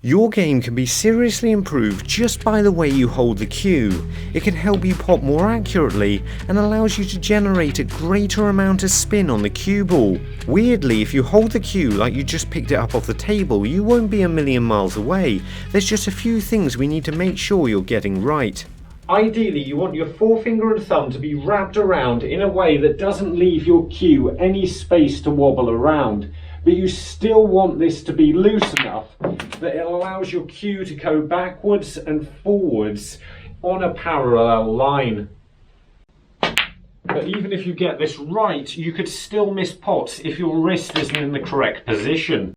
Your game can be seriously improved just by the way you hold the cue. It can help you pot more accurately and allows you to generate a greater amount of spin on the cue ball. Weirdly, if you hold the cue like you just picked it up off the table, you won't be a million miles away. There's just a few things we need to make sure you're getting right. Ideally, you want your forefinger and thumb to be wrapped around in a way that doesn't leave your cue any space to wobble around. But you still want this to be loose enough that it allows your cue to go backwards and forwards on a parallel line. But even if you get this right, you could still miss pots if your wrist isn't in the correct position.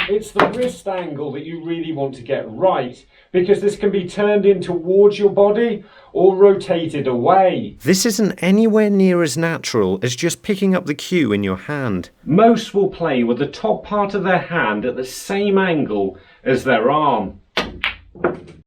It's the wrist angle that you really want to get right, because this can be turned in towards your body or rotated away. This isn't anywhere near as natural as just picking up the cue in your hand. Most will play with the top part of their hand at the same angle as their arm.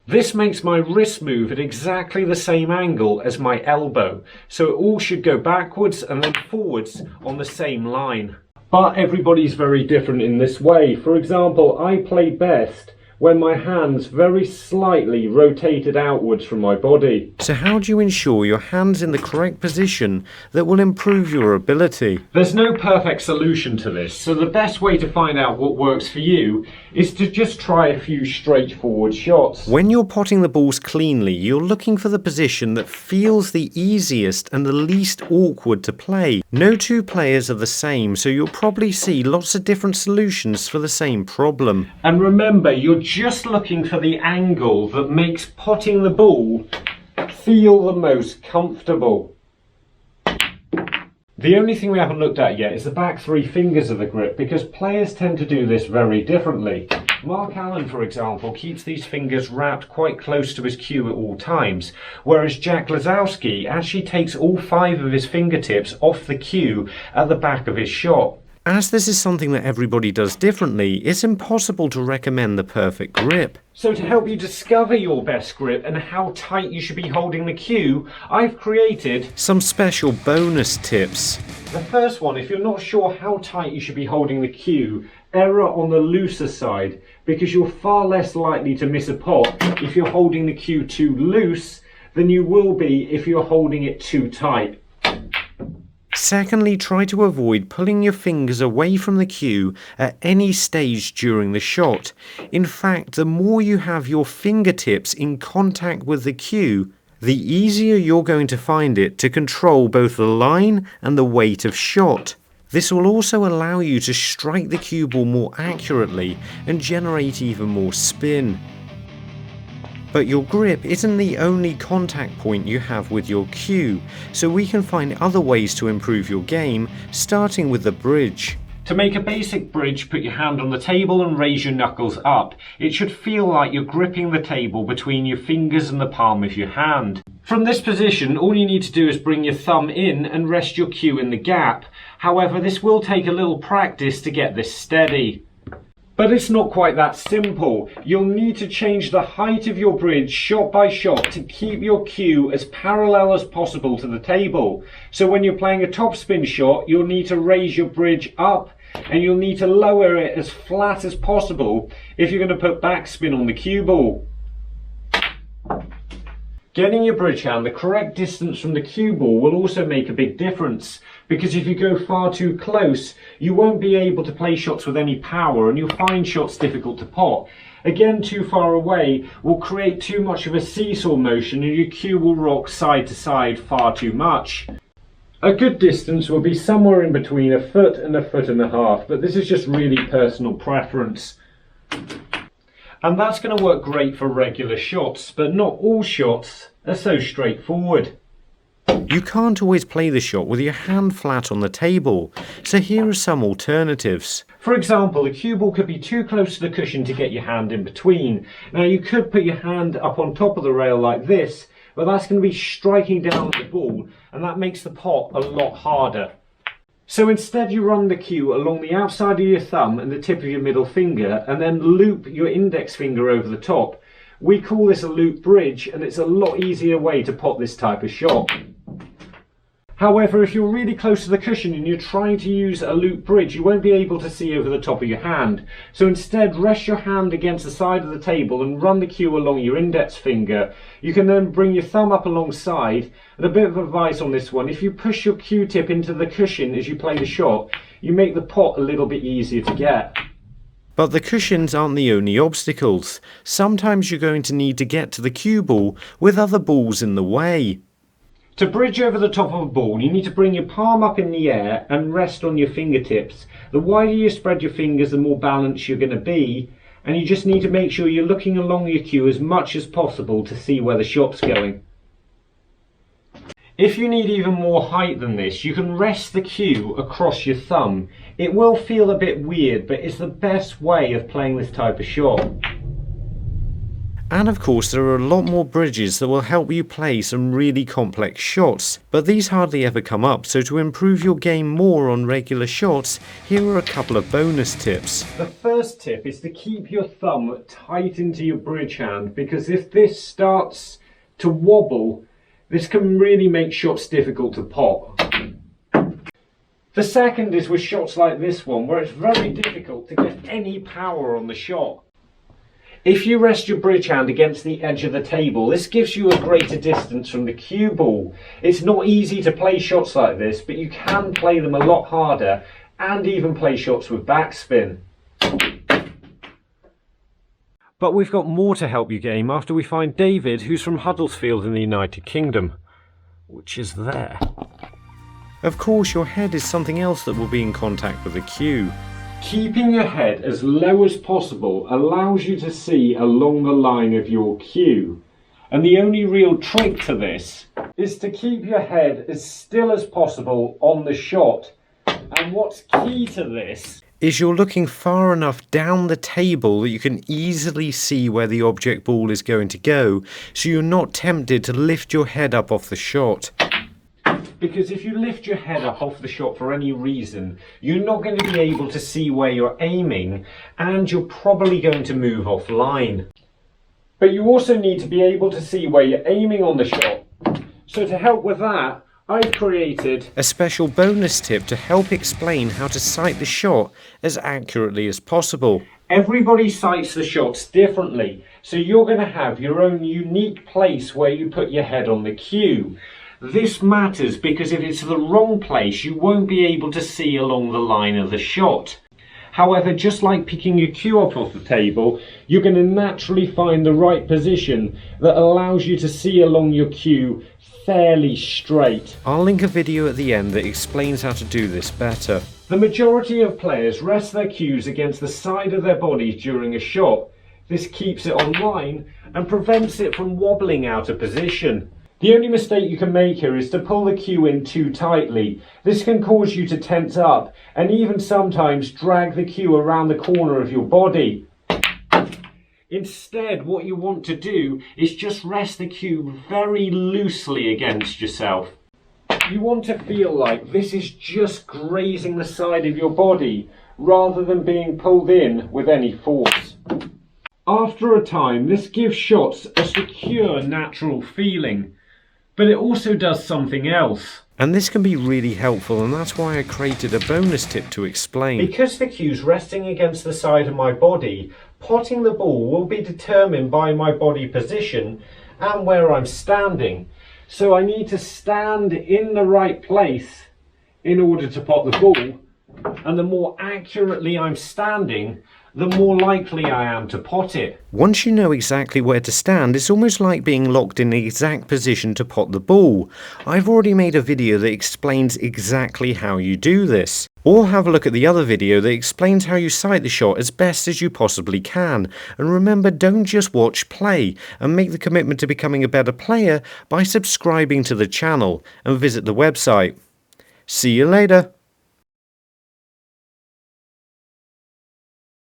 This makes my wrist move at exactly the same angle as my elbow, so it all should go backwards and then forwards on the same line. But everybody's very different in this way. For example, I play best when my hands very slightly rotated outwards from my body. So how do you ensure your hand's in the correct position that will improve your ability? There's no perfect solution to this, so the best way to find out what works for you is to just try a few straightforward shots. When you're potting the balls cleanly, you're looking for the position that feels the easiest and the least awkward to play. No two players are the same, so you'll probably see lots of different solutions for the same problem. And remember, you're just looking for the angle that makes potting the ball feel the most comfortable. The only thing we haven't looked at yet is the back three fingers of the grip, because players tend to do this very differently. Mark Allen, for example, keeps these fingers wrapped quite close to his cue at all times, whereas Jack Lazowski actually takes all 5 of his fingertips off the cue at the back of his shot. As this is something that everybody does differently, it's impossible to recommend the perfect grip. So to help you discover your best grip and how tight you should be holding the cue, I've created some special bonus tips. The first one, if you're not sure how tight you should be holding the cue, err on the looser side, because you're far less likely to miss a pot if you're holding the cue too loose than you will be if you're holding it too tight. Secondly, try to avoid pulling your fingers away from the cue at any stage during the shot. In fact, the more you have your fingertips in contact with the cue, the easier you're going to find it to control both the line and the weight of shot. This will also allow you to strike the cue ball more accurately and generate even more spin. But your grip isn't the only contact point you have with your cue, so we can find other ways to improve your game, starting with the bridge. To make a basic bridge, put your hand on the table and raise your knuckles up. It should feel like you're gripping the table between your fingers and the palm of your hand. From this position, all you need to do is bring your thumb in and rest your cue in the gap. However, this will take a little practice to get this steady. But it's not quite that simple. You'll need to change the height of your bridge shot by shot to keep your cue as parallel as possible to the table. So when you're playing a topspin shot, you'll need to raise your bridge up and you'll need to lower it as flat as possible if you're going to put backspin on the cue ball. Getting your bridge hand the correct distance from the cue ball will also make a big difference, because if you go far too close, you won't be able to play shots with any power and you'll find shots difficult to pot. Again, too far away will create too much of a seesaw motion and your cue will rock side to side far too much. A good distance will be somewhere in between 1 foot and 1.5 feet, but this is just really personal preference. And that's going to work great for regular shots, but not all shots are so straightforward. You can't always play the shot with your hand flat on the table, so here are some alternatives. For example, the cue ball could be too close to the cushion to get your hand in between. Now you could put your hand up on top of the rail like this, but that's going to be striking down at the ball, and that makes the pot a lot harder. So instead you run the cue along the outside of your thumb and the tip of your middle finger, and then loop your index finger over the top. We call this a loop bridge, and it's a lot easier way to pot this type of shot. However, if you're really close to the cushion and you're trying to use a loop bridge, you won't be able to see over the top of your hand. So instead, rest your hand against the side of the table and run the cue along your index finger. You can then bring your thumb up alongside. And a bit of advice on this one, if you push your cue tip into the cushion as you play the shot, you make the pot a little bit easier to get. But the cushions aren't the only obstacles. Sometimes you're going to need to get to the cue ball with other balls in the way. To bridge over the top of a ball, you need to bring your palm up in the air and rest on your fingertips. The wider you spread your fingers, the more balanced you're going to be. And you just need to make sure you're looking along your cue as much as possible to see where the shot's going. If you need even more height than this, you can rest the cue across your thumb. It will feel a bit weird, but it's the best way of playing this type of shot. And of course there are a lot more bridges that will help you play some really complex shots, but these hardly ever come up, so to improve your game more on regular shots, here are a couple of bonus tips. The first tip is to keep your thumb tight into your bridge hand, because if this starts to wobble, this can really make shots difficult to pot. The second is with shots like this one, where it's very difficult to get any power on the shot. If you rest your bridge hand against the edge of the table, this gives you a greater distance from the cue ball. It's not easy to play shots like this, but you can play them a lot harder and even play shots with backspin. But we've got more to help you game after we find David, who's from Huddersfield in the United Kingdom, which is there. Of course, your head is something else that will be in contact with the cue. Keeping your head as low as possible allows you to see along the line of your cue. And the only real trick to this is to keep your head as still as possible on the shot. And what's key to this is you're looking far enough down the table that you can easily see where the object ball is going to go, so you're not tempted to lift your head up off the shot. Because if you lift your head up off the shot for any reason, you're not going to be able to see where you're aiming, and you're probably going to move offline. But you also need to be able to see where you're aiming on the shot. So to help with that, I've created a special bonus tip to help explain how to sight the shot as accurately as possible. Everybody sights the shots differently, so you're going to have your own unique place where you put your head on the cue. This matters because if it's the wrong place, you won't be able to see along the line of the shot. However, just like picking your cue up off the table, you're going to naturally find the right position that allows you to see along your cue fairly straight. I'll link a video at the end that explains how to do this better. The majority of players rest their cues against the side of their bodies during a shot. This keeps it on line and prevents it from wobbling out of position. The only mistake you can make here is to pull the cue in too tightly. This can cause you to tense up and even sometimes drag the cue around the corner of your body. Instead, what you want to do is just rest the cue very loosely against yourself. You want to feel like this is just grazing the side of your body rather than being pulled in with any force. After a time, this gives shots a secure, natural feeling. But it also does something else. And this can be really helpful, and that's why I created a bonus tip to explain. Because the cue's resting against the side of my body, potting the ball will be determined by my body position and where I'm standing. So I need to stand in the right place in order to pot the ball, and the more accurately I'm standing, the more likely I am to pot it. Once you know exactly where to stand, it's almost like being locked in the exact position to pot the ball. I've already made a video that explains exactly how you do this. Or have a look at the other video that explains how you sight the shot as best as you possibly can. And remember, don't just watch, play, and make the commitment to becoming a better player by subscribing to the channel and visit the website. See you later.